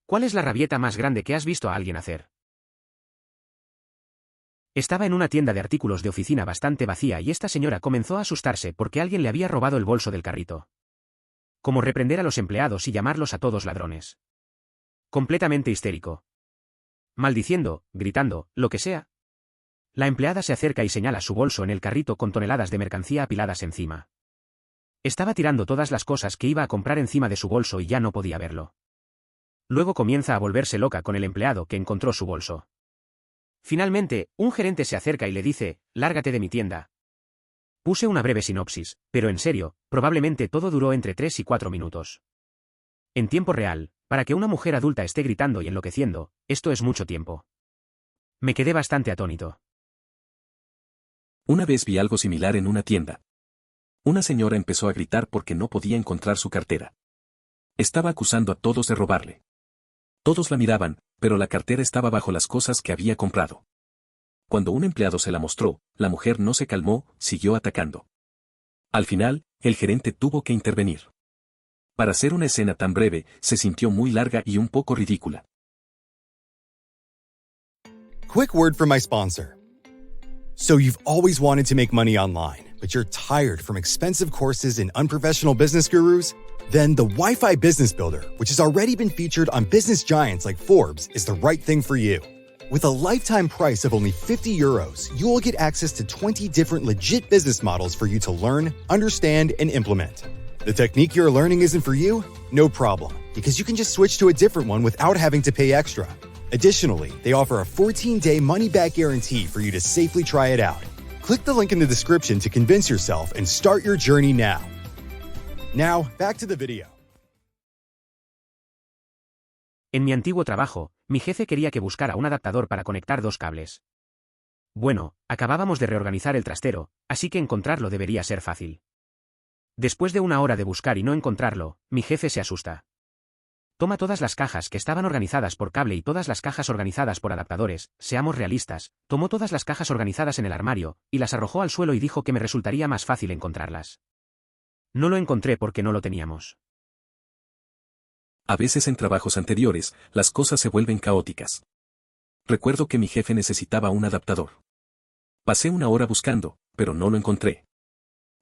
¿Cuál es la rabieta más grande que has visto a alguien hacer? Estaba en una tienda de artículos de oficina bastante vacía y esta señora comenzó a asustarse porque alguien le había robado el bolso del carrito. Como reprender a los empleados y llamarlos a todos ladrones. Completamente histérico. Maldiciendo, gritando, lo que sea. La empleada se acerca y señala su bolso en el carrito con toneladas de mercancía apiladas encima. Estaba tirando todas las cosas que iba a comprar encima de su bolso y ya no podía verlo. Luego comienza a volverse loca con el empleado que encontró su bolso. Finalmente, un gerente se acerca y le dice, lárgate de mi tienda. Puse una breve sinopsis, pero en serio, probablemente todo duró entre 3 y 4 minutos. En tiempo real, para que una mujer adulta esté gritando y enloqueciendo, esto es mucho tiempo. Me quedé bastante atónito. Una vez vi algo similar en una tienda. Una señora empezó a gritar porque no podía encontrar su cartera. Estaba acusando a todos de robarle. Todos la miraban, pero la cartera estaba bajo las cosas que había comprado. Cuando un empleado se la mostró, la mujer no se calmó, siguió atacando. Al final, el gerente tuvo que intervenir. Para hacer una escena tan breve, se sintió muy larga y un poco ridícula. Quick word from my sponsor. So you've always wanted to make money online, but you're tired from expensive courses and unprofessional business gurus? Then the Wi-Fi Business Builder, which has already been featured on business giants like Forbes, is the right thing for you. With a lifetime price of only €50, you will get access to 20 different legit business models for you to learn, understand, and implement. The technique you're learning isn't for you? No problem, because you can just switch to a different one without having to pay extra. Additionally, they offer a 14-day money-back guarantee for you to safely try it out. Click the link in the description to convince yourself and start your journey now. Now, back to the video. En mi antiguo trabajo, mi jefe quería que buscara un adaptador para conectar 2 cables. Bueno, acabábamos de reorganizar el trastero, así que encontrarlo debería ser fácil. Después de 1 hora de buscar y no encontrarlo, mi jefe se asusta. Toma todas las cajas que estaban organizadas por cable y todas las cajas organizadas por adaptadores, seamos realistas, tomó todas las cajas organizadas en el armario, y las arrojó al suelo y dijo que me resultaría más fácil encontrarlas. No lo encontré porque no lo teníamos. A veces en trabajos anteriores, las cosas se vuelven caóticas. Recuerdo que mi jefe necesitaba un adaptador. Pasé 1 hora buscando, pero no lo encontré.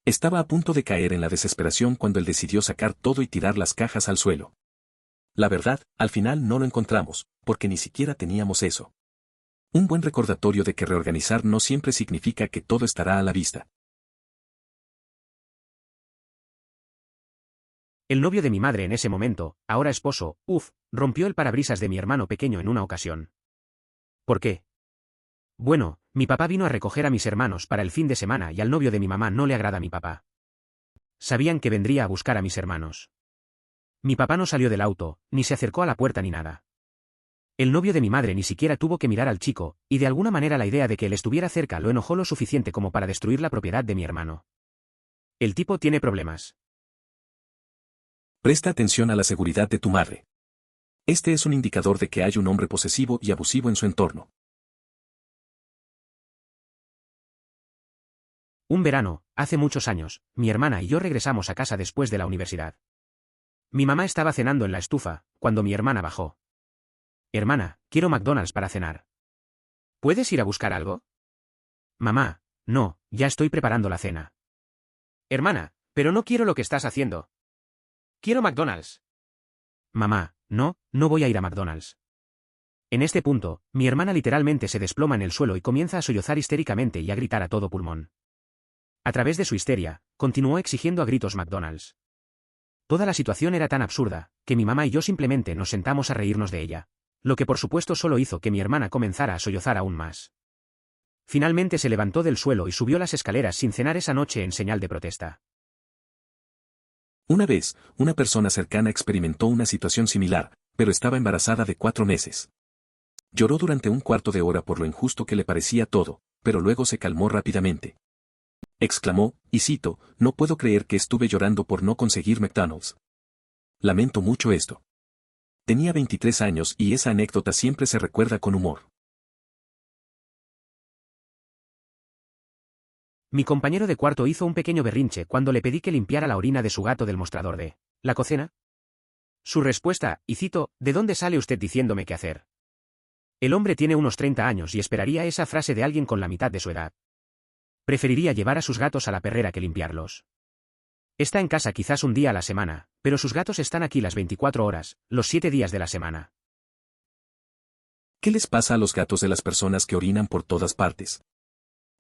Estaba a punto de caer en la desesperación cuando él decidió sacar todo y tirar las cajas al suelo. La verdad, al final no lo encontramos, porque ni siquiera teníamos eso. Un buen recordatorio de que reorganizar no siempre significa que todo estará a la vista. El novio de mi madre en ese momento, ahora esposo, rompió el parabrisas de mi hermano pequeño en una ocasión. ¿Por qué? Bueno, mi papá vino a recoger a mis hermanos para el fin de semana y al novio de mi mamá no le agrada a mi papá. Sabían que vendría a buscar a mis hermanos. Mi papá no salió del auto, ni se acercó a la puerta ni nada. El novio de mi madre ni siquiera tuvo que mirar al chico, y de alguna manera la idea de que él estuviera cerca lo enojó lo suficiente como para destruir la propiedad de mi hermano. El tipo tiene problemas. Presta atención a la seguridad de tu madre. Este es un indicador de que hay un hombre posesivo y abusivo en su entorno. Un verano, hace muchos años, mi hermana y yo regresamos a casa después de la universidad. Mi mamá estaba cenando en la estufa, cuando mi hermana bajó. Hermana, quiero McDonald's para cenar. ¿Puedes ir a buscar algo? Mamá, no, ya estoy preparando la cena. Hermana, pero no quiero lo que estás haciendo. Quiero McDonald's. Mamá, no, no voy a ir a McDonald's. En este punto, mi hermana literalmente se desploma en el suelo y comienza a sollozar histéricamente y a gritar a todo pulmón. A través de su histeria, continuó exigiendo a gritos McDonald's. Toda la situación era tan absurda, que mi mamá y yo simplemente nos sentamos a reírnos de ella, lo que por supuesto solo hizo que mi hermana comenzara a sollozar aún más. Finalmente se levantó del suelo y subió las escaleras sin cenar esa noche en señal de protesta. Una vez, una persona cercana experimentó una situación similar, pero estaba embarazada de 4 meses. Lloró durante 1/4 de hora por lo injusto que le parecía todo, pero luego se calmó rápidamente. Exclamó, y cito, no puedo creer que estuve llorando por no conseguir McDonald's. Lamento mucho esto. Tenía 23 años y esa anécdota siempre se recuerda con humor. Mi compañero de cuarto hizo un pequeño berrinche cuando le pedí que limpiara la orina de su gato del mostrador de la cocina. Su respuesta, y cito, ¿de dónde sale usted diciéndome qué hacer? El hombre tiene unos 30 años y esperaría esa frase de alguien con la mitad de su edad. Preferiría llevar a sus gatos a la perrera que limpiarlos. Está en casa quizás un día a la semana, pero sus gatos están aquí las 24 horas, los 7 días de la semana. ¿Qué les pasa a los gatos de las personas que orinan por todas partes?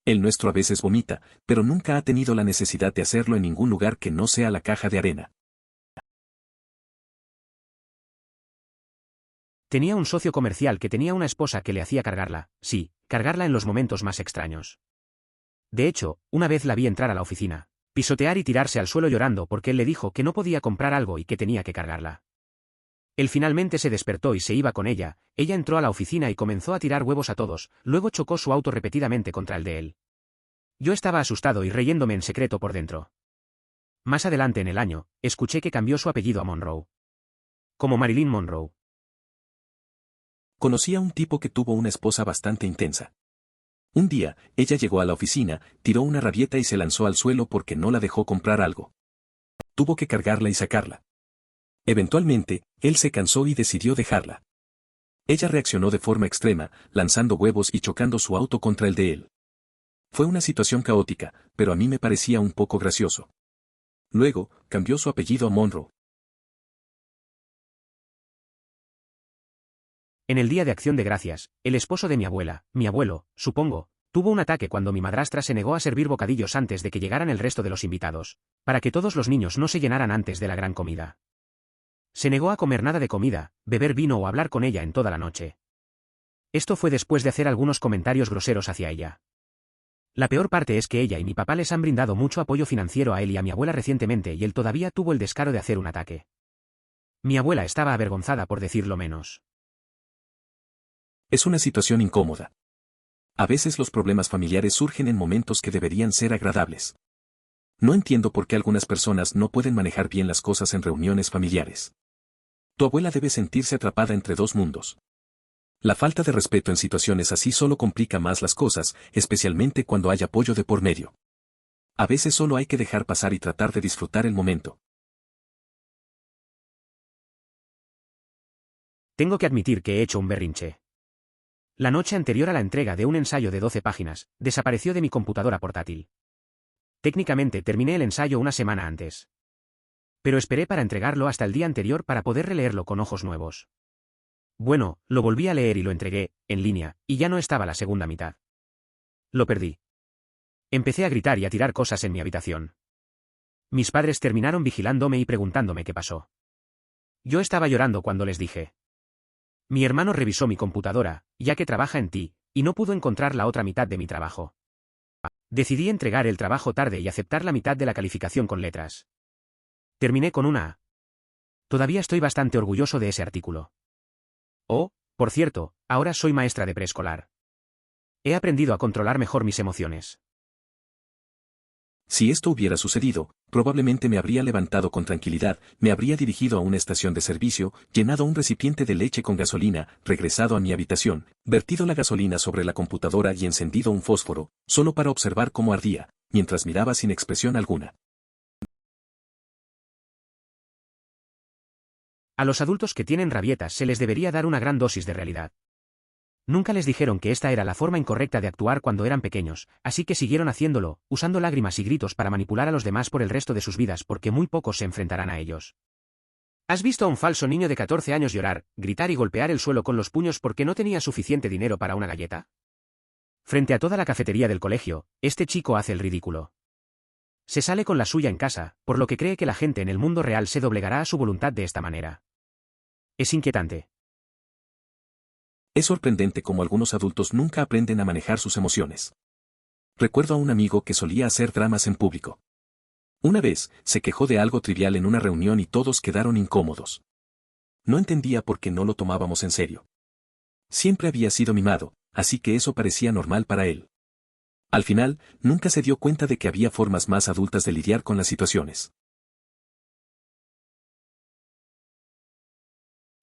El nuestro a veces vomita, pero nunca ha tenido la necesidad de hacerlo en ningún lugar que no sea la caja de arena. Tenía un socio comercial que tenía una esposa que le hacía cargarla, sí, cargarla en los momentos más extraños. De hecho, una vez la vi entrar a la oficina, pisotear y tirarse al suelo llorando porque él le dijo que no podía comprar algo y que tenía que cargarla. Él finalmente se despertó y se iba con ella, ella entró a la oficina y comenzó a tirar huevos a todos, luego chocó su auto repetidamente contra el de él. Yo estaba asustado y riéndome en secreto por dentro. Más adelante en el año, escuché que cambió su apellido a Monroe. Como Marilyn Monroe. Conocí a un tipo que tuvo una esposa bastante intensa. Un día, ella llegó a la oficina, tiró una rabieta y se lanzó al suelo porque no la dejó comprar algo. Tuvo que cargarla y sacarla. Eventualmente, él se cansó y decidió dejarla. Ella reaccionó de forma extrema, lanzando huevos y chocando su auto contra el de él. Fue una situación caótica, pero a mí me parecía un poco gracioso. Luego, cambió su apellido a Monroe. En el Día de Acción de Gracias, el esposo de mi abuela, mi abuelo, supongo, tuvo un ataque cuando mi madrastra se negó a servir bocadillos antes de que llegaran el resto de los invitados, para que todos los niños no se llenaran antes de la gran comida. Se negó a comer nada de comida, beber vino o hablar con ella en toda la noche. Esto fue después de hacer algunos comentarios groseros hacia ella. La peor parte es que ella y mi papá les han brindado mucho apoyo financiero a él y a mi abuela recientemente y él todavía tuvo el descaro de hacer un ataque. Mi abuela estaba avergonzada por decirlo menos. Es una situación incómoda. A veces los problemas familiares surgen en momentos que deberían ser agradables. No entiendo por qué algunas personas no pueden manejar bien las cosas en reuniones familiares. Tu abuela debe sentirse atrapada entre dos mundos. La falta de respeto en situaciones así solo complica más las cosas, especialmente cuando hay apoyo de por medio. A veces solo hay que dejar pasar y tratar de disfrutar el momento. Tengo que admitir que he hecho un berrinche. La noche anterior a la entrega de un ensayo de 12 páginas, desapareció de mi computadora portátil. Técnicamente terminé el ensayo una semana antes. Pero esperé para entregarlo hasta el día anterior para poder releerlo con ojos nuevos. Bueno, lo volví a leer y lo entregué, en línea, y ya no estaba la segunda mitad. Lo perdí. Empecé a gritar y a tirar cosas en mi habitación. Mis padres terminaron vigilándome y preguntándome qué pasó. Yo estaba llorando cuando les dije. Mi hermano revisó mi computadora, ya que trabaja en ti, y no pudo encontrar la otra mitad de mi trabajo. Decidí entregar el trabajo tarde y aceptar la mitad de la calificación con letras. Terminé con una A. Todavía estoy bastante orgulloso de ese artículo. Oh, por cierto, ahora soy maestra de preescolar. He aprendido a controlar mejor mis emociones. Si esto hubiera sucedido, probablemente me habría levantado con tranquilidad, me habría dirigido a una estación de servicio, llenado un recipiente de leche con gasolina, regresado a mi habitación, vertido la gasolina sobre la computadora y encendido un fósforo, solo para observar cómo ardía, mientras miraba sin expresión alguna. A los adultos que tienen rabietas se les debería dar una gran dosis de realidad. Nunca les dijeron que esta era la forma incorrecta de actuar cuando eran pequeños, así que siguieron haciéndolo, usando lágrimas y gritos para manipular a los demás por el resto de sus vidas porque muy pocos se enfrentarán a ellos. ¿Has visto a un falso niño de 14 años llorar, gritar y golpear el suelo con los puños porque no tenía suficiente dinero para una galleta? Frente a toda la cafetería del colegio, este chico hace el ridículo. Se sale con la suya en casa, por lo que cree que la gente en el mundo real se doblegará a su voluntad de esta manera. Es inquietante. Es sorprendente cómo algunos adultos nunca aprenden a manejar sus emociones. Recuerdo a un amigo que solía hacer dramas en público. Una vez, se quejó de algo trivial en una reunión y todos quedaron incómodos. No entendía por qué no lo tomábamos en serio. Siempre había sido mimado, así que eso parecía normal para él. Al final, nunca se dio cuenta de que había formas más adultas de lidiar con las situaciones.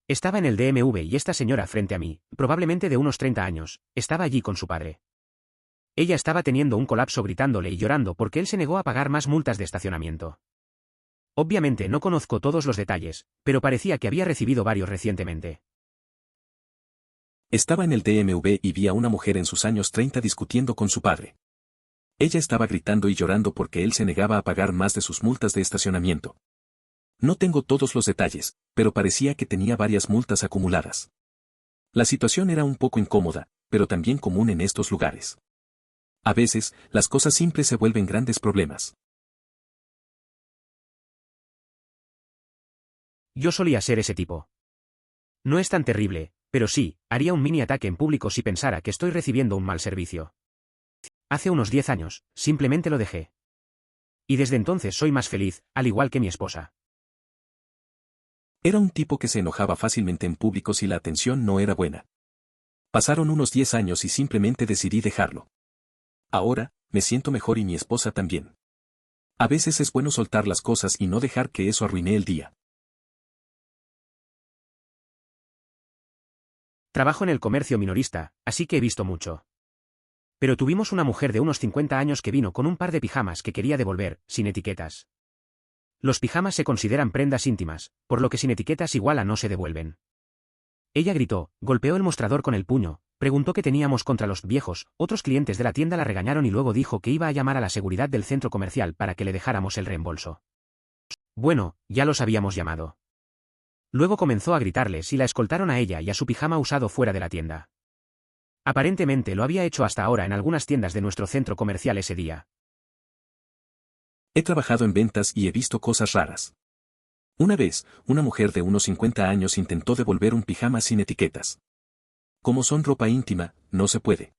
Estaba en el DMV y esta señora frente a mí, probablemente de unos 30 años, estaba allí con su padre. Ella estaba teniendo un colapso gritándole y llorando porque él se negó a pagar más multas de estacionamiento. Obviamente no conozco todos los detalles, pero parecía que había recibido varios recientemente. Estaba en el DMV y vi a una mujer en sus años 30 discutiendo con su padre. Ella estaba gritando y llorando porque él se negaba a pagar más de sus multas de estacionamiento. No tengo todos los detalles, pero parecía que tenía varias multas acumuladas. La situación era un poco incómoda, pero también común en estos lugares. A veces, las cosas simples se vuelven grandes problemas. Yo solía ser ese tipo. No es tan terrible, pero sí, haría un mini ataque en público si pensara que estoy recibiendo un mal servicio. Hace unos 10 años, simplemente lo dejé. Y desde entonces soy más feliz, al igual que mi esposa. Era un tipo que se enojaba fácilmente en público si la atención no era buena. Pasaron unos 10 años y simplemente decidí dejarlo. Ahora, me siento mejor y mi esposa también. A veces es bueno soltar las cosas y no dejar que eso arruine el día. Trabajo en el comercio minorista, así que he visto mucho. Pero tuvimos una mujer de unos 50 años que vino con un par de pijamas que quería devolver, sin etiquetas. Los pijamas se consideran prendas íntimas, por lo que sin etiquetas igual a no se devuelven. Ella gritó, golpeó el mostrador con el puño, preguntó qué teníamos contra los viejos, otros clientes de la tienda la regañaron y luego dijo que iba a llamar a la seguridad del centro comercial para que le dejáramos el reembolso. Bueno, ya los habíamos llamado. Luego comenzó a gritarles y la escoltaron a ella y a su pijama usado fuera de la tienda. Aparentemente lo había hecho hasta ahora en algunas tiendas de nuestro centro comercial ese día. He trabajado en ventas y he visto cosas raras. Una vez, una mujer de unos 50 años intentó devolver un pijama sin etiquetas. Como son ropa íntima, no se puede.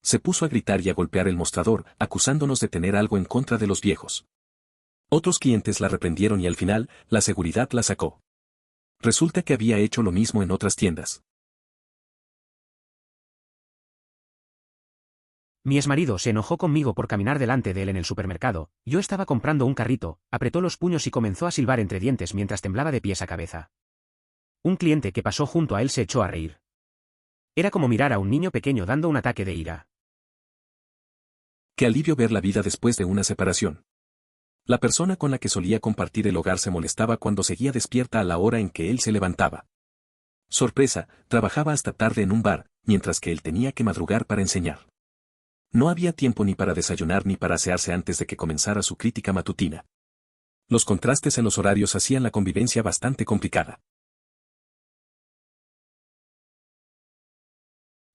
Se puso a gritar y a golpear el mostrador, acusándonos de tener algo en contra de los viejos. Otros clientes la reprendieron y al final, la seguridad la sacó. Resulta que había hecho lo mismo en otras tiendas. Mi exmarido se enojó conmigo por caminar delante de él en el supermercado. Yo estaba comprando un carrito, apretó los puños y comenzó a silbar entre dientes mientras temblaba de pies a cabeza. Un cliente que pasó junto a él se echó a reír. Era como mirar a un niño pequeño dando un ataque de ira. Qué alivio ver la vida después de una separación. La persona con la que solía compartir el hogar se molestaba cuando seguía despierta a la hora en que él se levantaba. Sorpresa, trabajaba hasta tarde en un bar, mientras que él tenía que madrugar para enseñar. No había tiempo ni para desayunar ni para asearse antes de que comenzara su crítica matutina. Los contrastes en los horarios hacían la convivencia bastante complicada.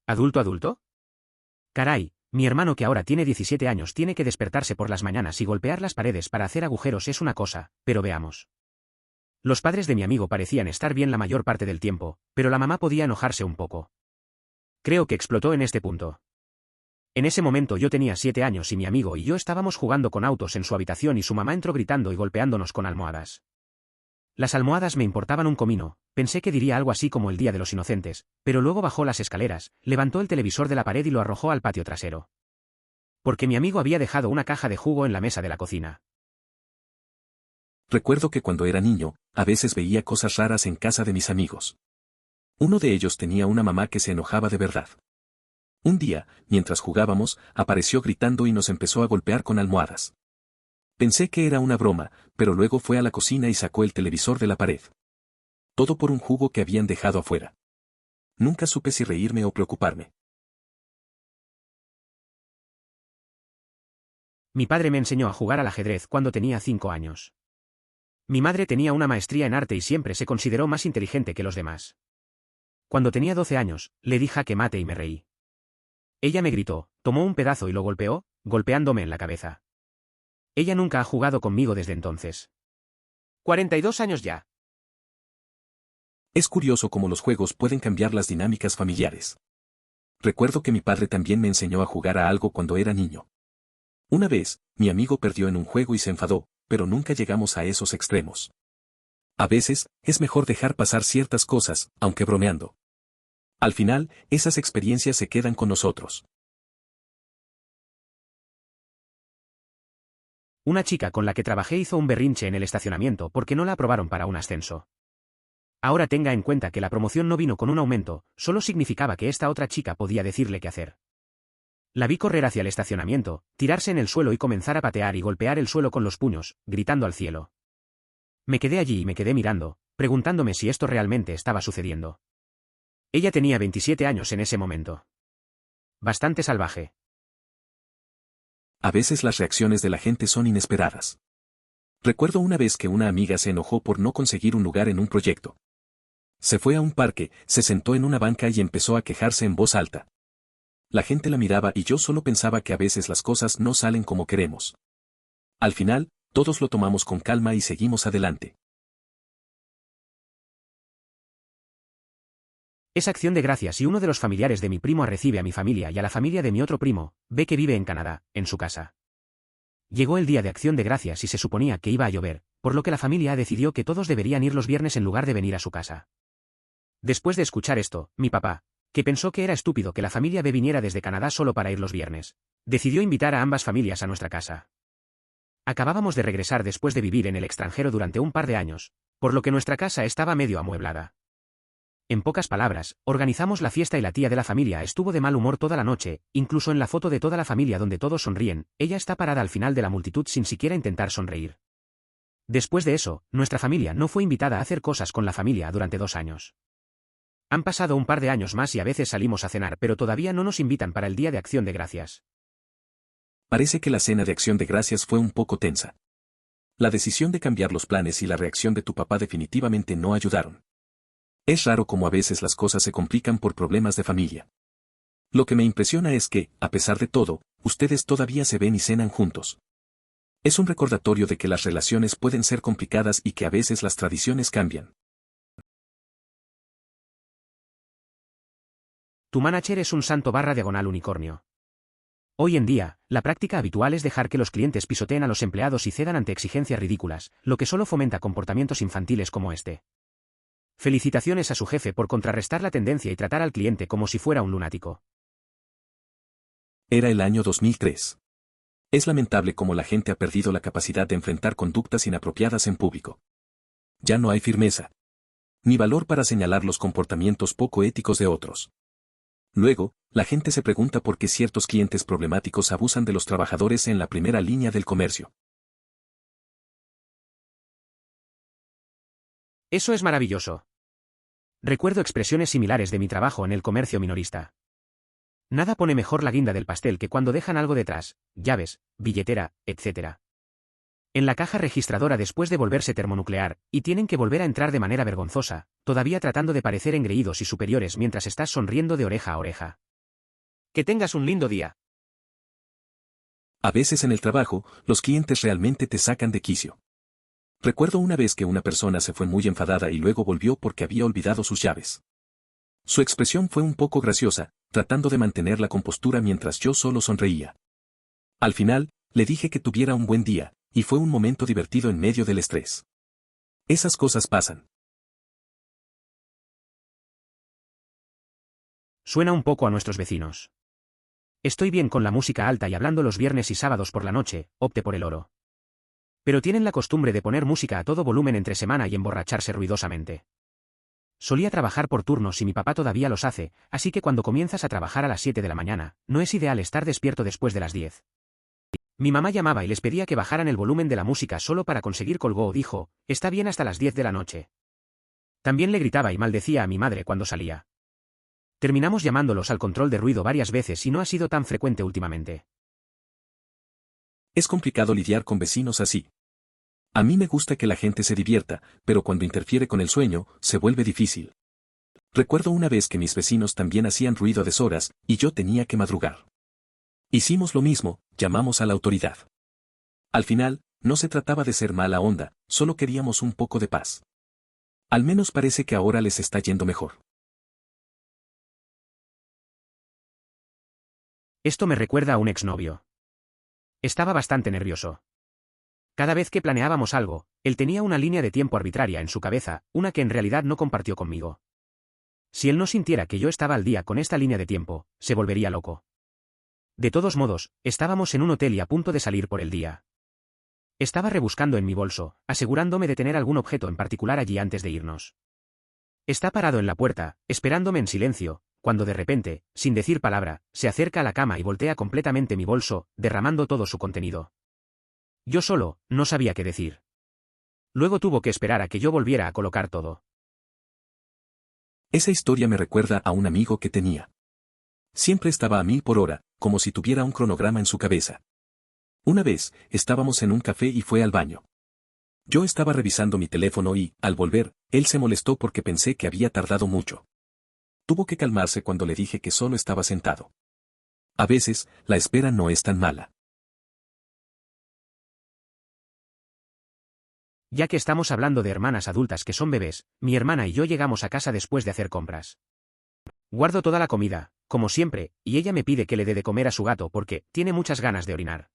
¿Adulto? Caray, mi hermano que ahora tiene 17 años tiene que despertarse por las mañanas y golpear las paredes para hacer agujeros es una cosa, pero veamos. Los padres de mi amigo parecían estar bien la mayor parte del tiempo, pero la mamá podía enojarse un poco. Creo que explotó en este punto. En ese momento yo tenía 7 años y mi amigo y yo estábamos jugando con autos en su habitación y su mamá entró gritando y golpeándonos con almohadas. Las almohadas me importaban un comino, pensé que diría algo así como el Día de los Inocentes, pero luego bajó las escaleras, levantó el televisor de la pared y lo arrojó al patio trasero. Porque mi amigo había dejado una caja de jugo en la mesa de la cocina. Recuerdo que cuando era niño, a veces veía cosas raras en casa de mis amigos. Uno de ellos tenía una mamá que se enojaba de verdad. Un día, mientras jugábamos, apareció gritando y nos empezó a golpear con almohadas. Pensé que era una broma, pero luego fue a la cocina y sacó el televisor de la pared. Todo por un jugo que habían dejado afuera. Nunca supe si reírme o preocuparme. Mi padre me enseñó a jugar al ajedrez cuando tenía 5 años. Mi madre tenía una maestría en arte y siempre se consideró más inteligente que los demás. Cuando tenía 12 años, le di jaque mate y me reí. Ella me gritó, tomó un pedazo y lo golpeó, golpeándome en la cabeza. Ella nunca ha jugado conmigo desde entonces. 42 años ya. Es curioso cómo los juegos pueden cambiar las dinámicas familiares. Recuerdo que mi padre también me enseñó a jugar a algo cuando era niño. Una vez, mi amigo perdió en un juego y se enfadó, pero nunca llegamos a esos extremos. A veces, es mejor dejar pasar ciertas cosas, aunque bromeando. Al final, esas experiencias se quedan con nosotros. Una chica con la que trabajé hizo un berrinche en el estacionamiento porque no la aprobaron para un ascenso. Ahora tenga en cuenta que la promoción no vino con un aumento, solo significaba que esta otra chica podía decirle qué hacer. La vi correr hacia el estacionamiento, tirarse en el suelo y comenzar a patear y golpear el suelo con los puños, gritando al cielo. Me quedé allí y me quedé mirando, preguntándome si esto realmente estaba sucediendo. Ella tenía 27 años en ese momento. Bastante salvaje. A veces las reacciones de la gente son inesperadas. Recuerdo una vez que una amiga se enojó por no conseguir un lugar en un proyecto. Se fue a un parque, se sentó en una banca y empezó a quejarse en voz alta. La gente la miraba y yo solo pensaba que a veces las cosas no salen como queremos. Al final, todos lo tomamos con calma y seguimos adelante. Es acción de gracias y uno de los familiares de mi primo recibe a mi familia y a la familia de mi otro primo, ve que vive en Canadá, en su casa. Llegó el día de acción de gracias y se suponía que iba a llover, por lo que la familia decidió que todos deberían ir los viernes en lugar de venir a su casa. Después de escuchar esto, mi papá, que pensó que era estúpido que la familia B viniera desde Canadá solo para ir los viernes, decidió invitar a ambas familias a nuestra casa. Acabábamos de regresar después de vivir en el extranjero durante un par de años, por lo que nuestra casa estaba medio amueblada. En pocas palabras, organizamos la fiesta y la tía de la familia estuvo de mal humor toda la noche, incluso en la foto de toda la familia donde todos sonríen, ella está parada al final de la multitud sin siquiera intentar sonreír. Después de eso, nuestra familia no fue invitada a hacer cosas con la familia durante 2 años. Han pasado un par de años más y a veces salimos a cenar, pero todavía no nos invitan para el Día de Acción de Gracias. Parece que la cena de Acción de Gracias fue un poco tensa. La decisión de cambiar los planes y la reacción de tu papá definitivamente no ayudaron. Es raro cómo a veces las cosas se complican por problemas de familia. Lo que me impresiona es que, a pesar de todo, ustedes todavía se ven y cenan juntos. Es un recordatorio de que las relaciones pueden ser complicadas y que a veces las tradiciones cambian. Tu manager es un santo / unicornio. Hoy en día, la práctica habitual es dejar que los clientes pisoteen a los empleados y cedan ante exigencias ridículas, lo que solo fomenta comportamientos infantiles como este. Felicitaciones a su jefe por contrarrestar la tendencia y tratar al cliente como si fuera un lunático. Era el año 2003. Es lamentable cómo la gente ha perdido la capacidad de enfrentar conductas inapropiadas en público. Ya no hay firmeza, ni valor para señalar los comportamientos poco éticos de otros. Luego, la gente se pregunta por qué ciertos clientes problemáticos abusan de los trabajadores en la primera línea del comercio. Eso es maravilloso. Recuerdo expresiones similares de mi trabajo en el comercio minorista. Nada pone mejor la guinda del pastel que cuando dejan algo detrás, llaves, billetera, etc. En la caja registradora después de volverse termonuclear, y tienen que volver a entrar de manera vergonzosa, todavía tratando de parecer engreídos y superiores mientras estás sonriendo de oreja a oreja. Que tengas un lindo día. A veces en el trabajo, los clientes realmente te sacan de quicio. Recuerdo una vez que una persona se fue muy enfadada y luego volvió porque había olvidado sus llaves. Su expresión fue un poco graciosa, tratando de mantener la compostura mientras yo solo sonreía. Al final, le dije que tuviera un buen día, y fue un momento divertido en medio del estrés. Esas cosas pasan. Suena un poco a nuestros vecinos. Estoy bien con la música alta y hablando los viernes y sábados por la noche, opte por el oro. Pero tienen la costumbre de poner música a todo volumen entre semana y emborracharse ruidosamente. Solía trabajar por turnos y mi papá todavía los hace, así que cuando comienzas a trabajar a las 7 de la mañana, no es ideal estar despierto después de las 10. Mi mamá llamaba y les pedía que bajaran el volumen de la música solo para conseguir colgó o dijo, está bien hasta las 10 de la noche. También le gritaba y maldecía a mi madre cuando salía. Terminamos llamándolos al control de ruido varias veces y no ha sido tan frecuente últimamente. Es complicado lidiar con vecinos así. A mí me gusta que la gente se divierta, pero cuando interfiere con el sueño, se vuelve difícil. Recuerdo una vez que mis vecinos también hacían ruido a deshoras, y yo tenía que madrugar. Hicimos lo mismo, llamamos a la autoridad. Al final, no se trataba de ser mala onda, solo queríamos un poco de paz. Al menos parece que ahora les está yendo mejor. Esto me recuerda a un exnovio. Estaba bastante nervioso. Cada vez que planeábamos algo, él tenía una línea de tiempo arbitraria en su cabeza, una que en realidad no compartió conmigo. Si él no sintiera que yo estaba al día con esta línea de tiempo, se volvería loco. De todos modos, estábamos en un hotel y a punto de salir por el día. Estaba rebuscando en mi bolso, asegurándome de tener algún objeto en particular allí antes de irnos. Está parado en la puerta, esperándome en silencio, cuando de repente, sin decir palabra, se acerca a la cama y voltea completamente mi bolso, derramando todo su contenido. Yo solo, no sabía qué decir. Luego tuvo que esperar a que yo volviera a colocar todo. Esa historia me recuerda a un amigo que tenía. Siempre estaba a 1000 por hora, como si tuviera un cronograma en su cabeza. Una vez, estábamos en un café y fue al baño. Yo estaba revisando mi teléfono y, al volver, él se molestó porque pensé que había tardado mucho. Tuvo que calmarse cuando le dije que solo estaba sentado. A veces, la espera no es tan mala. Ya que estamos hablando de hermanas adultas que son bebés, mi hermana y yo llegamos a casa después de hacer compras. Guardo toda la comida, como siempre, y ella me pide que le dé de comer a su gato porque tiene muchas ganas de orinar.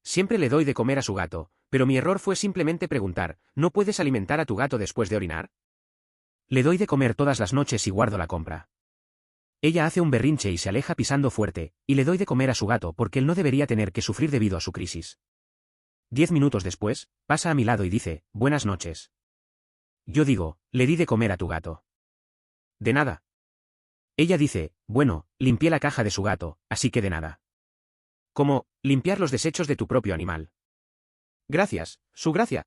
Siempre le doy de comer a su gato, pero mi error fue simplemente preguntar, ¿no puedes alimentar a tu gato después de orinar? Le doy de comer todas las noches y guardo la compra. Ella hace un berrinche y se aleja pisando fuerte, y le doy de comer a su gato porque él no debería tener que sufrir debido a su crisis. 10 minutos después, pasa a mi lado y dice, buenas noches. Yo digo, le di de comer a tu gato. De nada. Ella dice, bueno, limpié la caja de su gato, así que de nada. Como, limpiar los desechos de tu propio animal. Gracias, su gracia.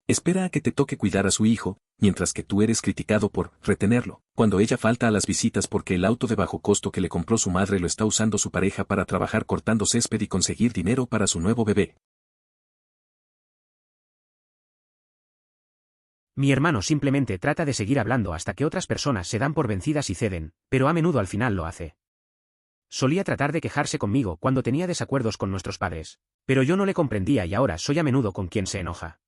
Espera a que te toque cuidar a su hijo, mientras que tú eres criticado por retenerlo, cuando ella falta a las visitas porque el auto de bajo costo que le compró su madre lo está usando su pareja para trabajar cortando césped y conseguir dinero para su nuevo bebé. Mi hermano simplemente trata de seguir hablando hasta que otras personas se dan por vencidas y ceden, pero a menudo al final lo hace. Solía tratar de quejarse conmigo cuando tenía desacuerdos con nuestros padres, pero yo no le comprendía y ahora soy a menudo con quien se enoja.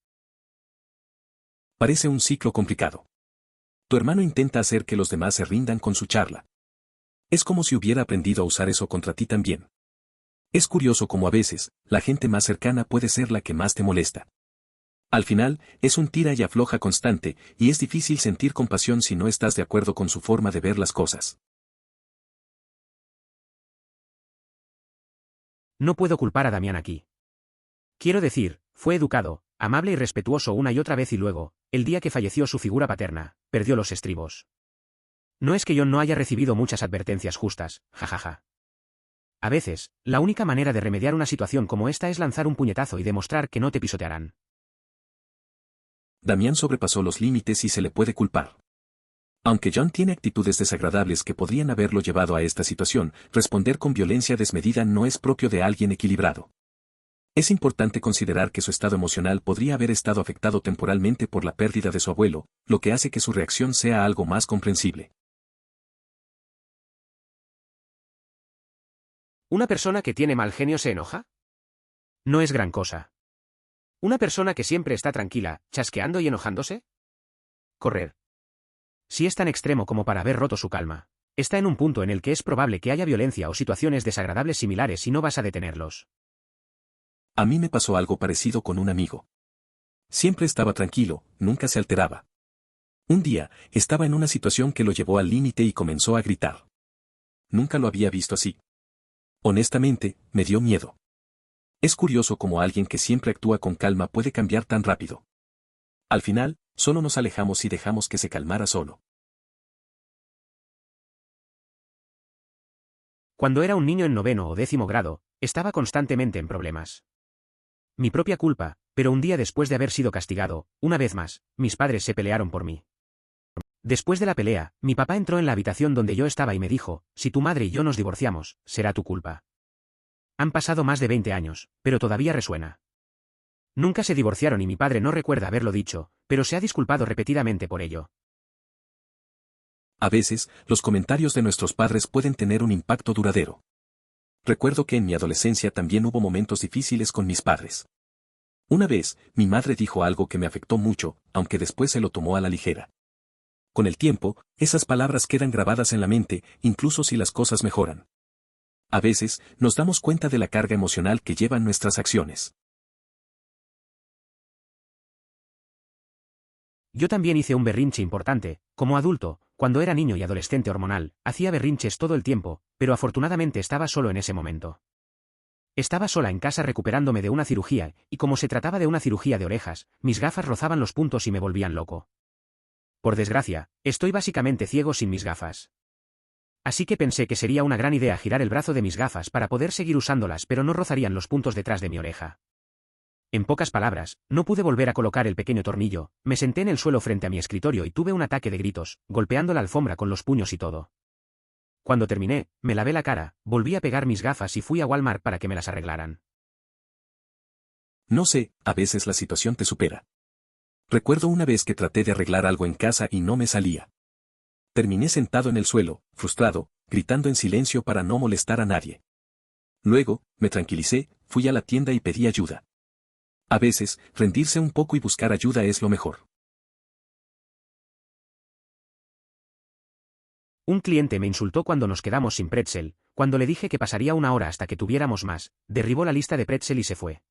Parece un ciclo complicado. Tu hermano intenta hacer que los demás se rindan con su charla. Es como si hubiera aprendido a usar eso contra ti también. Es curioso cómo a veces, la gente más cercana puede ser la que más te molesta. Al final, es un tira y afloja constante, y es difícil sentir compasión si no estás de acuerdo con su forma de ver las cosas. No puedo culpar a Damián aquí. Quiero decir, fue educado, amable y respetuoso una y otra vez y luego, el día que falleció su figura paterna, perdió los estribos. No es que yo no haya recibido muchas advertencias justas, jajaja. A veces, la única manera de remediar una situación como esta es lanzar un puñetazo y demostrar que no te pisotearán. Damián sobrepasó los límites y se le puede culpar. Aunque John tiene actitudes desagradables que podrían haberlo llevado a esta situación, responder con violencia desmedida no es propio de alguien equilibrado. Es importante considerar que su estado emocional podría haber estado afectado temporalmente por la pérdida de su abuelo, lo que hace que su reacción sea algo más comprensible. ¿Una persona que tiene mal genio se enoja? No es gran cosa. ¿Una persona que siempre está tranquila, chasqueando y enojándose? Correr. Si es tan extremo como para haber roto su calma, está en un punto en el que es probable que haya violencia o situaciones desagradables similares y no vas a detenerlos. A mí me pasó algo parecido con un amigo. Siempre estaba tranquilo, nunca se alteraba. Un día, estaba en una situación que lo llevó al límite y comenzó a gritar. Nunca lo había visto así. Honestamente, me dio miedo. Es curioso cómo alguien que siempre actúa con calma puede cambiar tan rápido. Al final, solo nos alejamos y dejamos que se calmara solo. Cuando era un niño en 9º o 10º grado, estaba constantemente en problemas. Mi propia culpa, pero un día después de haber sido castigado, una vez más, mis padres se pelearon por mí. Después de la pelea, mi papá entró en la habitación donde yo estaba y me dijo, si tu madre y yo nos divorciamos, será tu culpa. Han pasado más de 20 años, pero todavía resuena. Nunca se divorciaron y mi padre no recuerda haberlo dicho, pero se ha disculpado repetidamente por ello. A veces, los comentarios de nuestros padres pueden tener un impacto duradero. Recuerdo que en mi adolescencia también hubo momentos difíciles con mis padres. Una vez, mi madre dijo algo que me afectó mucho, aunque después se lo tomó a la ligera. Con el tiempo, esas palabras quedan grabadas en la mente, incluso si las cosas mejoran. A veces, nos damos cuenta de la carga emocional que llevan nuestras acciones. Yo también hice un berrinche importante, como adulto, cuando era niño y adolescente hormonal, hacía berrinches todo el tiempo, pero afortunadamente estaba solo en ese momento. Estaba sola en casa recuperándome de una cirugía, y como se trataba de una cirugía de orejas, mis gafas rozaban los puntos y me volvían loco. Por desgracia, estoy básicamente ciego sin mis gafas. Así que pensé que sería una gran idea girar el brazo de mis gafas para poder seguir usándolas pero no rozarían los puntos detrás de mi oreja. En pocas palabras, no pude volver a colocar el pequeño tornillo, me senté en el suelo frente a mi escritorio y tuve un ataque de gritos, golpeando la alfombra con los puños y todo. Cuando terminé, me lavé la cara, volví a pegar mis gafas y fui a Walmart para que me las arreglaran. No sé, a veces la situación te supera. Recuerdo una vez que traté de arreglar algo en casa y no me salía. Terminé sentado en el suelo, frustrado, gritando en silencio para no molestar a nadie. Luego, me tranquilicé, fui a la tienda y pedí ayuda. A veces, rendirse un poco y buscar ayuda es lo mejor. Un cliente me insultó cuando nos quedamos sin pretzel, cuando le dije que pasaría una hora hasta que tuviéramos más, derribó la lista de pretzel y se fue.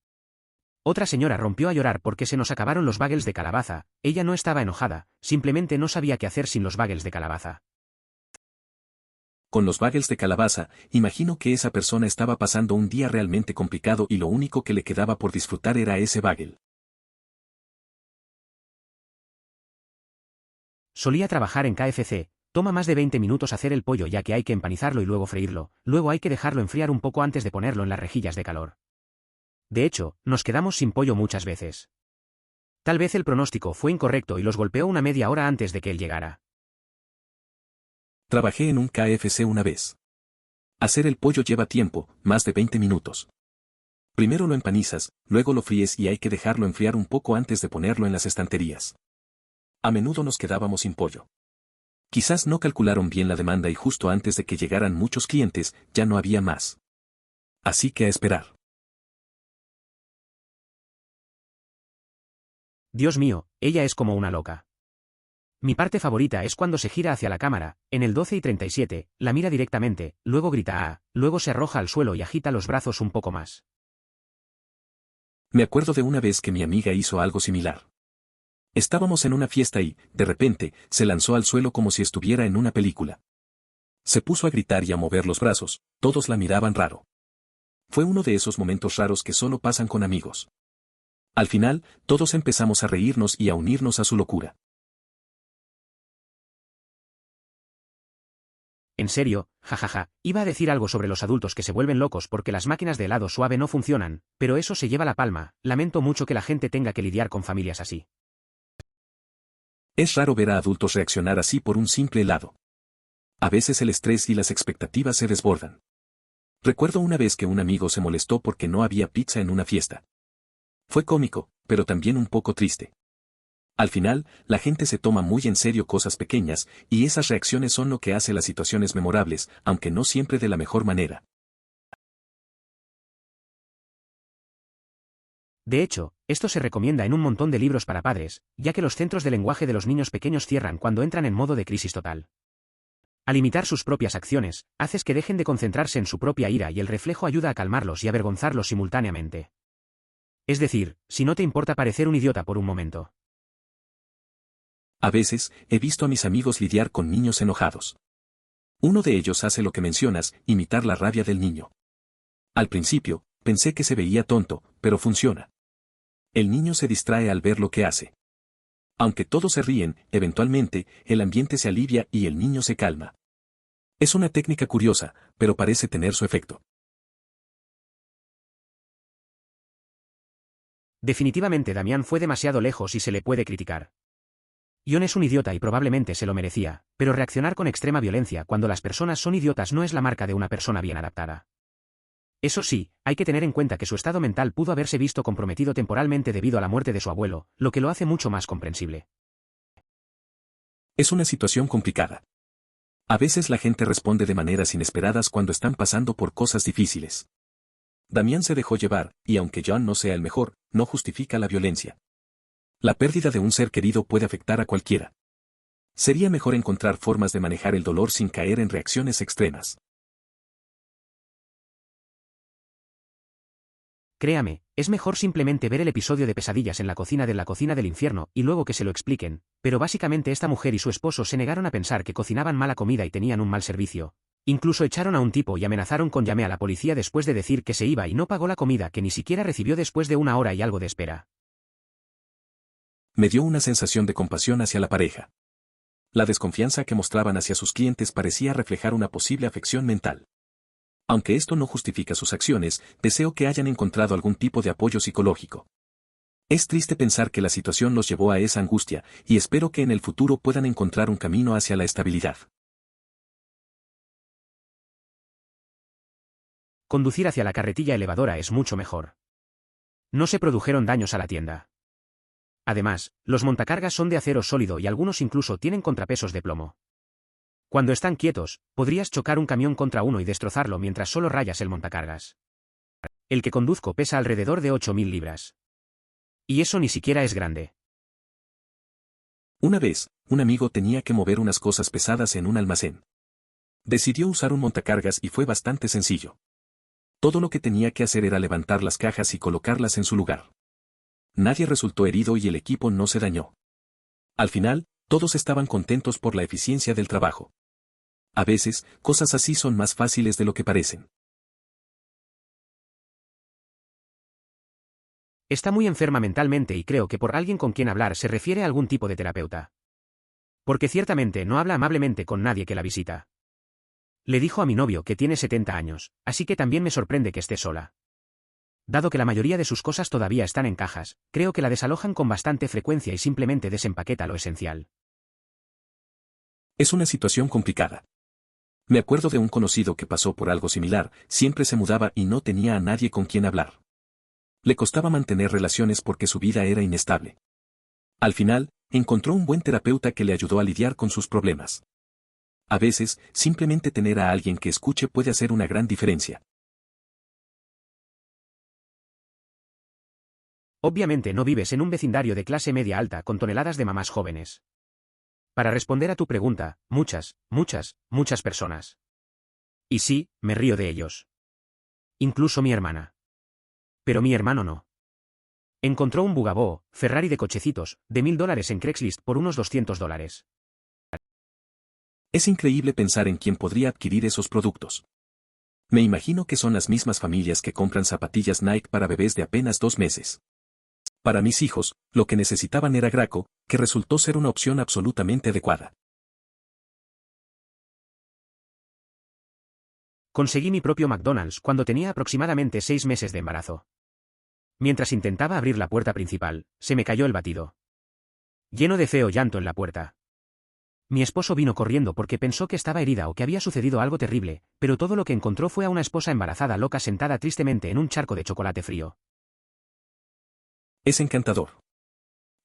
Otra señora rompió a llorar porque se nos acabaron los bagels de calabaza, ella no estaba enojada, simplemente no sabía qué hacer sin los bagels de calabaza. Con los bagels de calabaza, imagino que esa persona estaba pasando un día realmente complicado y lo único que le quedaba por disfrutar era ese bagel. Solía trabajar en KFC, toma más de 20 minutos hacer el pollo ya que hay que empanizarlo y luego freírlo, luego hay que dejarlo enfriar un poco antes de ponerlo en las rejillas de calor. De hecho, nos quedamos sin pollo muchas veces. Tal vez el pronóstico fue incorrecto y los golpeó una media hora antes de que él llegara. Trabajé en un KFC una vez. Hacer el pollo lleva tiempo, más de 20 minutos. Primero lo empanizas, luego lo fríes y hay que dejarlo enfriar un poco antes de ponerlo en las estanterías. A menudo nos quedábamos sin pollo. Quizás no calcularon bien la demanda y justo antes de que llegaran muchos clientes, ya no había más. Así que a esperar. Dios mío, ella es como una loca. Mi parte favorita es cuando se gira hacia la cámara, en el 12:37, la mira directamente, luego grita "ah", luego se arroja al suelo y agita los brazos un poco más. Me acuerdo de una vez que mi amiga hizo algo similar. Estábamos en una fiesta y, de repente, se lanzó al suelo como si estuviera en una película. Se puso a gritar y a mover los brazos, todos la miraban raro. Fue uno de esos momentos raros que solo pasan con amigos. Al final, todos empezamos a reírnos y a unirnos a su locura. En serio, jajaja, iba a decir algo sobre los adultos que se vuelven locos porque las máquinas de helado suave no funcionan, pero eso se lleva la palma, lamento mucho que la gente tenga que lidiar con familias así. Es raro ver a adultos reaccionar así por un simple helado. A veces el estrés y las expectativas se desbordan. Recuerdo una vez que un amigo se molestó porque no había pizza en una fiesta. Fue cómico, pero también un poco triste. Al final, la gente se toma muy en serio cosas pequeñas, y esas reacciones son lo que hace las situaciones memorables, aunque no siempre de la mejor manera. De hecho, esto se recomienda en un montón de libros para padres, ya que los centros de lenguaje de los niños pequeños cierran cuando entran en modo de crisis total. Al imitar sus propias acciones, haces que dejen de concentrarse en su propia ira y el reflejo ayuda a calmarlos y avergonzarlos simultáneamente. Es decir, si no te importa parecer un idiota por un momento. A veces, he visto a mis amigos lidiar con niños enojados. Uno de ellos hace lo que mencionas, imitar la rabia del niño. Al principio, pensé que se veía tonto, pero funciona. El niño se distrae al ver lo que hace. Aunque todos se ríen, eventualmente, el ambiente se alivia y el niño se calma. Es una técnica curiosa, pero parece tener su efecto. Definitivamente Damián fue demasiado lejos y se le puede criticar. John es un idiota y probablemente se lo merecía, pero reaccionar con extrema violencia cuando las personas son idiotas no es la marca de una persona bien adaptada. Eso sí, hay que tener en cuenta que su estado mental pudo haberse visto comprometido temporalmente debido a la muerte de su abuelo, lo que lo hace mucho más comprensible. Es una situación complicada. A veces la gente responde de maneras inesperadas cuando están pasando por cosas difíciles. Damián se dejó llevar, y aunque John no sea el mejor, no justifica la violencia. La pérdida de un ser querido puede afectar a cualquiera. Sería mejor encontrar formas de manejar el dolor sin caer en reacciones extremas. Créame, es mejor simplemente ver el episodio de Pesadillas en la cocina del infierno y luego que se lo expliquen, pero básicamente esta mujer y su esposo se negaron a pensar que cocinaban mala comida y tenían un mal servicio. Incluso echaron a un tipo y amenazaron con llamar a la policía después de decir que se iba y no pagó la comida que ni siquiera recibió después de una hora y algo de espera. Me dio una sensación de compasión hacia la pareja. La desconfianza que mostraban hacia sus clientes parecía reflejar una posible afección mental. Aunque esto no justifica sus acciones, deseo que hayan encontrado algún tipo de apoyo psicológico. Es triste pensar que la situación los llevó a esa angustia, y espero que en el futuro puedan encontrar un camino hacia la estabilidad. Conducir hacia la carretilla elevadora es mucho mejor. No se produjeron daños a la tienda. Además, los montacargas son de acero sólido y algunos incluso tienen contrapesos de plomo. Cuando están quietos, podrías chocar un camión contra uno y destrozarlo mientras solo rayas el montacargas. El que conduzco pesa alrededor de 8.000 libras. Y eso ni siquiera es grande. Una vez, un amigo tenía que mover unas cosas pesadas en un almacén. Decidió usar un montacargas y fue bastante sencillo. Todo lo que tenía que hacer era levantar las cajas y colocarlas en su lugar. Nadie resultó herido y el equipo no se dañó. Al final, todos estaban contentos por la eficiencia del trabajo. A veces, cosas así son más fáciles de lo que parecen. Está muy enferma mentalmente y creo que por alguien con quien hablar se refiere a algún tipo de terapeuta. Porque ciertamente no habla amablemente con nadie que la visita. Le dijo a mi novio que tiene 70 años, así que también me sorprende que esté sola. Dado que la mayoría de sus cosas todavía están en cajas, creo que la desalojan con bastante frecuencia y simplemente desempaqueta lo esencial. Es una situación complicada. Me acuerdo de un conocido que pasó por algo similar, siempre se mudaba y no tenía a nadie con quien hablar. Le costaba mantener relaciones porque su vida era inestable. Al final, encontró un buen terapeuta que le ayudó a lidiar con sus problemas. A veces, simplemente tener a alguien que escuche puede hacer una gran diferencia. Obviamente no vives en un vecindario de clase media alta con toneladas de mamás jóvenes. Para responder a tu pregunta, muchas personas. Y sí, me río de ellos. Incluso mi hermana. Pero mi hermano no. Encontró un Bugaboo, Ferrari de cochecitos, de $1.000 en Craigslist por unos $200. Es increíble pensar en quién podría adquirir esos productos. Me imagino que son las mismas familias que compran zapatillas Nike para bebés de apenas 2 meses. Para mis hijos, lo que necesitaban era Graco, que resultó ser una opción absolutamente adecuada. Conseguí mi propio McDonald's cuando tenía aproximadamente 6 meses de embarazo. Mientras intentaba abrir la puerta principal, se me cayó el batido. Lleno de feo llanto en la puerta. Mi esposo vino corriendo porque pensó que estaba herida o que había sucedido algo terrible, pero todo lo que encontró fue a una esposa embarazada loca sentada tristemente en un charco de chocolate frío. Es encantador.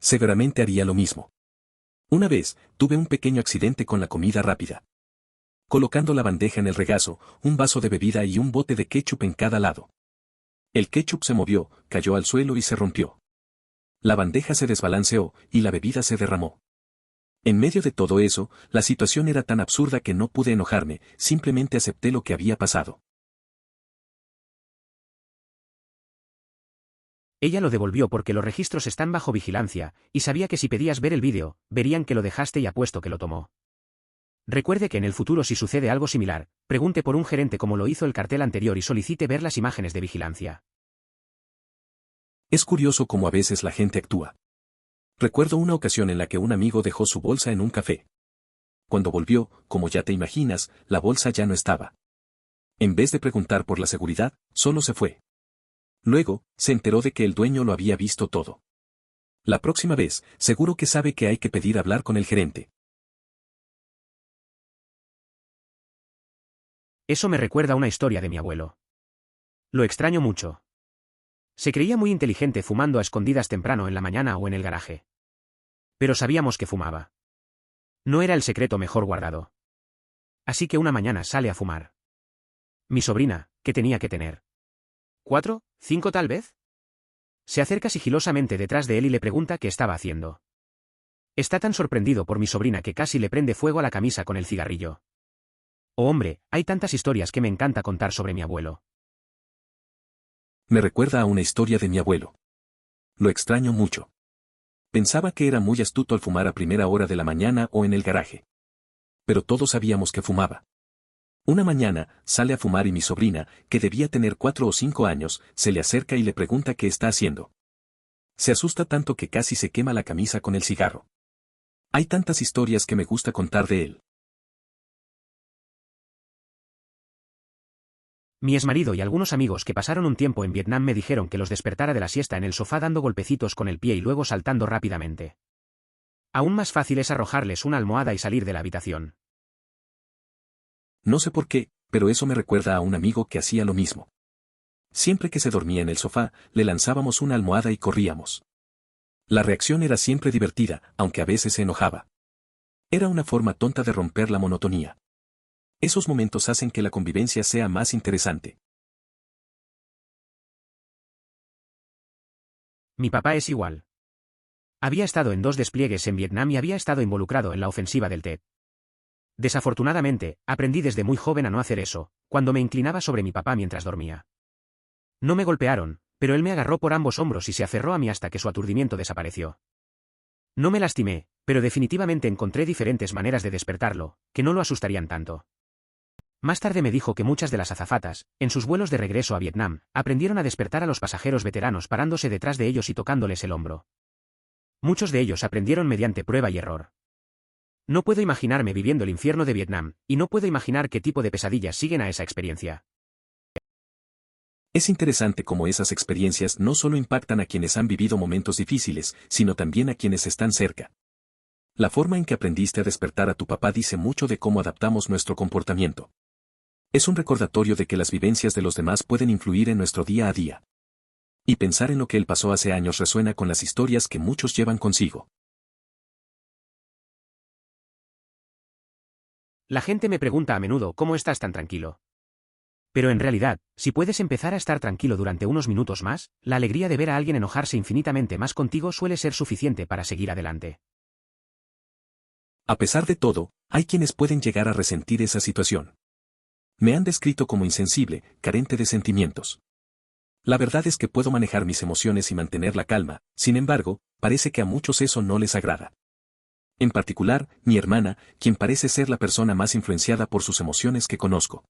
Seguramente haría lo mismo. Una vez, tuve un pequeño accidente con la comida rápida. Colocando la bandeja en el regazo, un vaso de bebida y un bote de ketchup en cada lado. El ketchup se movió, cayó al suelo y se rompió. La bandeja se desbalanceó, y la bebida se derramó. En medio de todo eso, la situación era tan absurda que no pude enojarme, simplemente acepté lo que había pasado. Ella lo devolvió porque los registros están bajo vigilancia, y sabía que si pedías ver el vídeo, verían que lo dejaste y apuesto que lo tomó. Recuerde que en el futuro si sucede algo similar, pregunte por un gerente como lo hizo el cartel anterior y solicite ver las imágenes de vigilancia. Es curioso cómo a veces la gente actúa. Recuerdo una ocasión en la que un amigo dejó su bolsa en un café. Cuando volvió, como ya te imaginas, la bolsa ya no estaba. En vez de preguntar por la seguridad, solo se fue. Luego, se enteró de que el dueño lo había visto todo. La próxima vez, seguro que sabe que hay que pedir hablar con el gerente. Eso me recuerda a una historia de mi abuelo. Lo extraño mucho. Se creía muy inteligente fumando a escondidas temprano en la mañana o en el garaje. Pero sabíamos que fumaba. No era el secreto mejor guardado. Así que una mañana sale a fumar. Mi sobrina, que tenía que tener 4, 5 tal vez, se acerca sigilosamente detrás de él y le pregunta qué estaba haciendo. Está tan sorprendido por mi sobrina que casi le prende fuego a la camisa con el cigarrillo. Oh hombre, hay tantas historias que me encanta contar sobre mi abuelo. Me recuerda a una historia de mi abuelo. Lo extraño mucho. Pensaba que era muy astuto al fumar a primera hora de la mañana o en el garaje. Pero todos sabíamos que fumaba. Una mañana, sale a fumar y mi sobrina, que debía tener 4 o 5 años, se le acerca y le pregunta qué está haciendo. Se asusta tanto que casi se quema la camisa con el cigarro. Hay tantas historias que me gusta contar de él. Mi exmarido y algunos amigos que pasaron un tiempo en Vietnam me dijeron que los despertara de la siesta en el sofá dando golpecitos con el pie y luego saltando rápidamente. Aún más fácil es arrojarles una almohada y salir de la habitación. No sé por qué, pero eso me recuerda a un amigo que hacía lo mismo. Siempre que se dormía en el sofá, le lanzábamos una almohada y corríamos. La reacción era siempre divertida, aunque a veces se enojaba. Era una forma tonta de romper la monotonía. Esos momentos hacen que la convivencia sea más interesante. Mi papá es igual. Había estado en 2 despliegues en Vietnam y había estado involucrado en la ofensiva del Tet. Desafortunadamente, aprendí desde muy joven a no hacer eso, cuando me inclinaba sobre mi papá mientras dormía. No me golpearon, pero él me agarró por ambos hombros y se aferró a mí hasta que su aturdimiento desapareció. No me lastimé, pero definitivamente encontré diferentes maneras de despertarlo, que no lo asustarían tanto. Más tarde me dijo que muchas de las azafatas, en sus vuelos de regreso a Vietnam, aprendieron a despertar a los pasajeros veteranos parándose detrás de ellos y tocándoles el hombro. Muchos de ellos aprendieron mediante prueba y error. No puedo imaginarme viviendo el infierno de Vietnam, y no puedo imaginar qué tipo de pesadillas siguen a esa experiencia. Es interesante cómo esas experiencias no solo impactan a quienes han vivido momentos difíciles, sino también a quienes están cerca. La forma en que aprendiste a despertar a tu papá dice mucho de cómo adaptamos nuestro comportamiento. Es un recordatorio de que las vivencias de los demás pueden influir en nuestro día a día. Y pensar en lo que él pasó hace años resuena con las historias que muchos llevan consigo. La gente me pregunta a menudo cómo estás tan tranquilo. Pero en realidad, si puedes empezar a estar tranquilo durante unos minutos más, la alegría de ver a alguien enojarse infinitamente más contigo suele ser suficiente para seguir adelante. A pesar de todo, hay quienes pueden llegar a resentir esa situación. Me han descrito como insensible, carente de sentimientos. La verdad es que puedo manejar mis emociones y mantener la calma, sin embargo, parece que a muchos eso no les agrada. En particular, mi hermana, quien parece ser la persona más influenciada por sus emociones que conozco.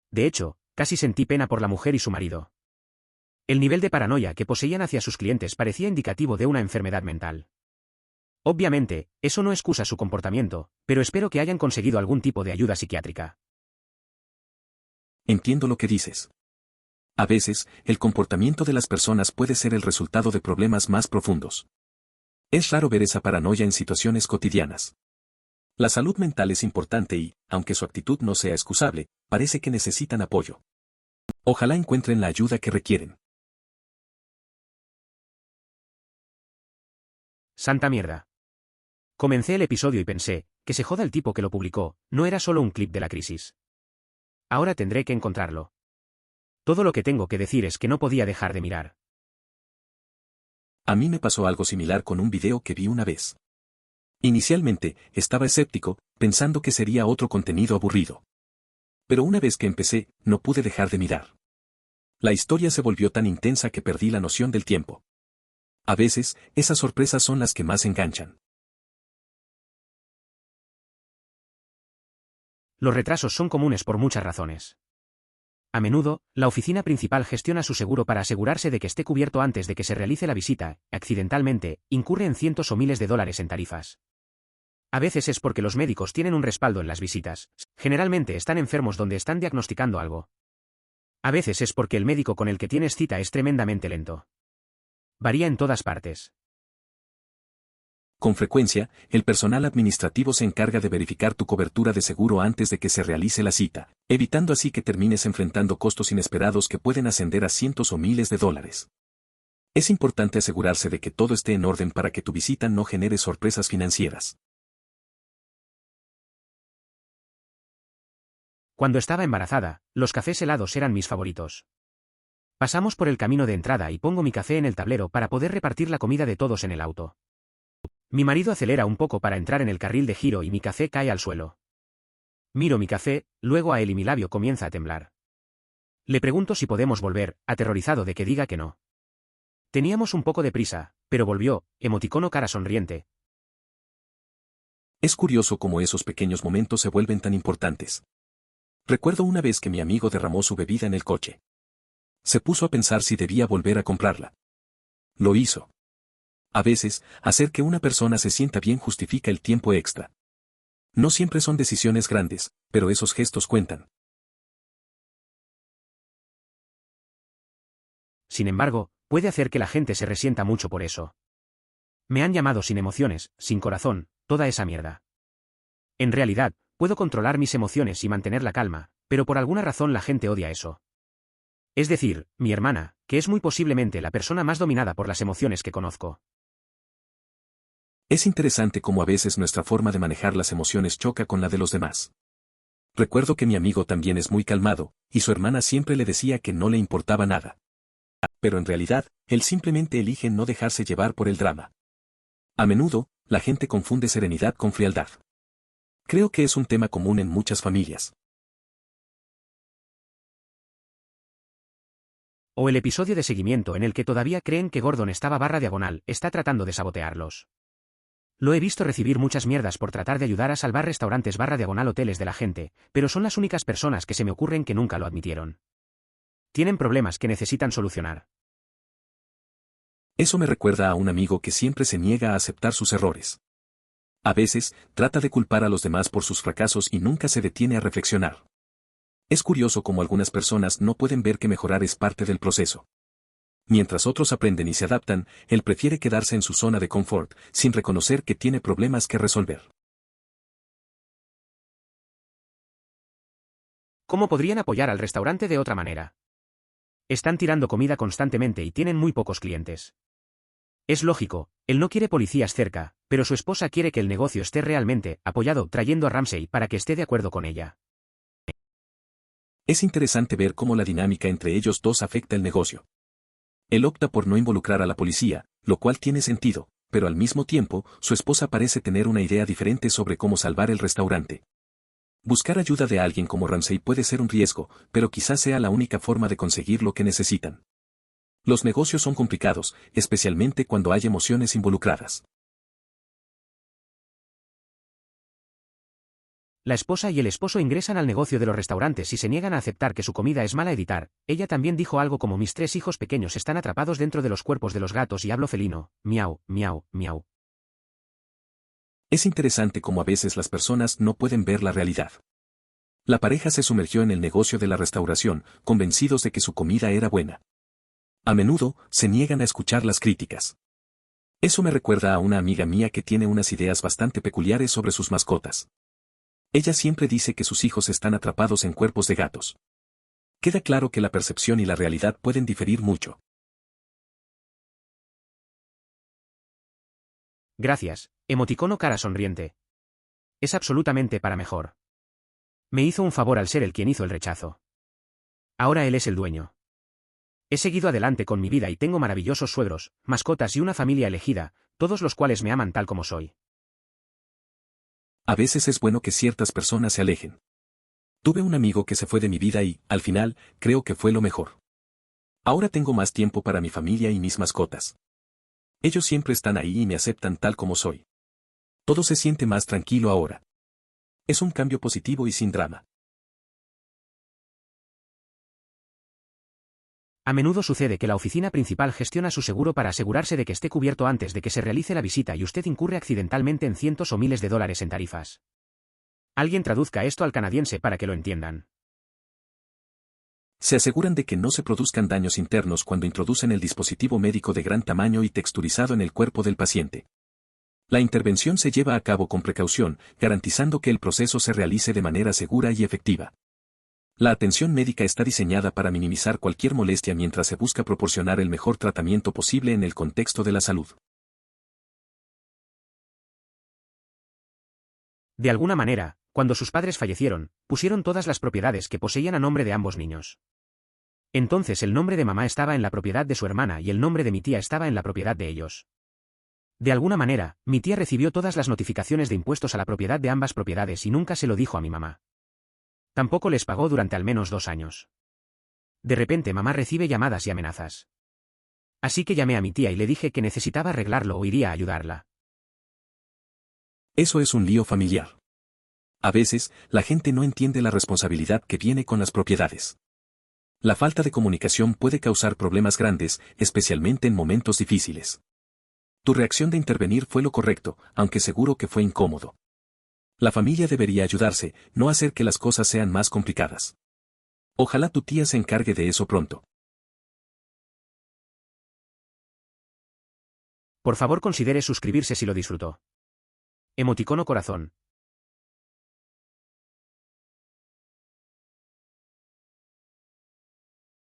De hecho, casi sentí pena por la mujer y su marido. El nivel de paranoia que poseían hacia sus clientes parecía indicativo de una enfermedad mental. Obviamente, eso no excusa su comportamiento, pero espero que hayan conseguido algún tipo de ayuda psiquiátrica. Entiendo lo que dices. A veces, el comportamiento de las personas puede ser el resultado de problemas más profundos. Es raro ver esa paranoia en situaciones cotidianas. La salud mental es importante y, aunque su actitud no sea excusable, parece que necesitan apoyo. Ojalá encuentren la ayuda que requieren. Santa mierda. Comencé el episodio y pensé, que se joda el tipo que lo publicó, no era solo un clip de la crisis. Ahora tendré que encontrarlo. Todo lo que tengo que decir es que no podía dejar de mirar. A mí me pasó algo similar con un video que vi una vez. Inicialmente, estaba escéptico, pensando que sería otro contenido aburrido. Pero una vez que empecé, no pude dejar de mirar. La historia se volvió tan intensa que perdí la noción del tiempo. A veces, esas sorpresas son las que más enganchan. Los retrasos son comunes por muchas razones. A menudo, la oficina principal gestiona su seguro para asegurarse de que esté cubierto antes de que se realice la visita, accidentalmente, incurre en cientos o miles de dólares en tarifas. A veces es porque los médicos tienen un respaldo en las visitas, generalmente están enfermos donde están diagnosticando algo. A veces es porque el médico con el que tienes cita es tremendamente lento. Varía en todas partes. Con frecuencia, el personal administrativo se encarga de verificar tu cobertura de seguro antes de que se realice la cita, evitando así que termines enfrentando costos inesperados que pueden ascender a cientos o miles de dólares. Es importante asegurarse de que todo esté en orden para que tu visita no genere sorpresas financieras. Cuando estaba embarazada, los cafés helados eran mis favoritos. Pasamos por el camino de entrada y pongo mi café en el tablero para poder repartir la comida de todos en el auto. Mi marido acelera un poco para entrar en el carril de giro y mi café cae al suelo. Miro mi café, luego a él y mi labio comienza a temblar. Le pregunto si podemos volver, aterrorizado de que diga que no. Teníamos un poco de prisa, pero volvió, emoticono cara sonriente. Es curioso cómo esos pequeños momentos se vuelven tan importantes. Recuerdo una vez que mi amigo derramó su bebida en el coche. Se puso a pensar si debía volver a comprarla. Lo hizo. A veces, hacer que una persona se sienta bien justifica el tiempo extra. No siempre son decisiones grandes, pero esos gestos cuentan. Sin embargo, puede hacer que la gente se resienta mucho por eso. Me han llamado sin emociones, sin corazón, toda esa mierda. En realidad, puedo controlar mis emociones y mantener la calma, pero por alguna razón la gente odia eso. Es decir, mi hermana, que es muy posiblemente la persona más dominada por las emociones que conozco. Es interesante cómo a veces nuestra forma de manejar las emociones choca con la de los demás. Recuerdo que mi amigo también es muy calmado, y su hermana siempre le decía que no le importaba nada. Pero en realidad, él simplemente elige no dejarse llevar por el drama. A menudo, la gente confunde serenidad con frialdad. Creo que es un tema común en muchas familias. O el episodio de seguimiento en el que todavía creen que Gordon está tratando de sabotearlos. Lo he visto recibir muchas mierdas por tratar de ayudar a salvar restaurantes hoteles de la gente, pero son las únicas personas que se me ocurren que nunca lo admitieron. Tienen problemas que necesitan solucionar. Eso me recuerda a un amigo que siempre se niega a aceptar sus errores. A veces, trata de culpar a los demás por sus fracasos y nunca se detiene a reflexionar. Es curioso cómo algunas personas no pueden ver que mejorar es parte del proceso. Mientras otros aprenden y se adaptan, él prefiere quedarse en su zona de confort, sin reconocer que tiene problemas que resolver. ¿Cómo podrían apoyar al restaurante de otra manera? Están tirando comida constantemente y tienen muy pocos clientes. Es lógico, él no quiere policías cerca, pero su esposa quiere que el negocio esté realmente apoyado trayendo a Ramsey para que esté de acuerdo con ella. Es interesante ver cómo la dinámica entre ellos dos afecta el negocio. Él opta por no involucrar a la policía, lo cual tiene sentido, pero al mismo tiempo, su esposa parece tener una idea diferente sobre cómo salvar el restaurante. Buscar ayuda de alguien como Ramsey puede ser un riesgo, pero quizás sea la única forma de conseguir lo que necesitan. Los negocios son complicados, especialmente cuando hay emociones involucradas. La esposa y el esposo ingresan al negocio de los restaurantes y se niegan a aceptar que su comida es mala editar. Ella también dijo algo como: mis 3 hijos pequeños están atrapados dentro de los cuerpos de los gatos y hablo felino, miau, miau, miau. Es interesante cómo a veces las personas no pueden ver la realidad. La pareja se sumergió en el negocio de la restauración, convencidos de que su comida era buena. A menudo, se niegan a escuchar las críticas. Eso me recuerda a una amiga mía que tiene unas ideas bastante peculiares sobre sus mascotas. Ella siempre dice que sus hijos están atrapados en cuerpos de gatos. Queda claro que la percepción y la realidad pueden diferir mucho. Gracias, emoticono cara sonriente. Es absolutamente para mejor. Me hizo un favor al ser el quien hizo el rechazo. Ahora él es el dueño. He seguido adelante con mi vida y tengo maravillosos suegros, mascotas y una familia elegida, todos los cuales me aman tal como soy. A veces es bueno que ciertas personas se alejen. Tuve un amigo que se fue de mi vida y, al final, creo que fue lo mejor. Ahora tengo más tiempo para mi familia y mis mascotas. Ellos siempre están ahí y me aceptan tal como soy. Todo se siente más tranquilo ahora. Es un cambio positivo y sin drama. A menudo sucede que la oficina principal gestiona su seguro para asegurarse de que esté cubierto antes de que se realice la visita y usted incurre accidentalmente en cientos o miles de dólares en tarifas. Alguien traduzca esto al canadiense para que lo entiendan. Se aseguran de que no se produzcan daños internos cuando introducen el dispositivo médico de gran tamaño y texturizado en el cuerpo del paciente. La intervención se lleva a cabo con precaución, garantizando que el proceso se realice de manera segura y efectiva. La atención médica está diseñada para minimizar cualquier molestia mientras se busca proporcionar el mejor tratamiento posible en el contexto de la salud. De alguna manera, cuando sus padres fallecieron, pusieron todas las propiedades que poseían a nombre de ambos niños. Entonces el nombre de mamá estaba en la propiedad de su hermana y el nombre de mi tía estaba en la propiedad de ellos. De alguna manera, mi tía recibió todas las notificaciones de impuestos a la propiedad de ambas propiedades y nunca se lo dijo a mi mamá. Tampoco les pagó durante al menos 2 años. De repente mamá recibe llamadas y amenazas. Así que llamé a mi tía y le dije que necesitaba arreglarlo o iría a ayudarla. Eso es un lío familiar. A veces, la gente no entiende la responsabilidad que viene con las propiedades. La falta de comunicación puede causar problemas grandes, especialmente en momentos difíciles. Tu reacción de intervenir fue lo correcto, aunque seguro que fue incómodo. La familia debería ayudarse, no hacer que las cosas sean más complicadas. Ojalá tu tía se encargue de eso pronto. Por favor considere suscribirse si lo disfrutó. Emoticono corazón.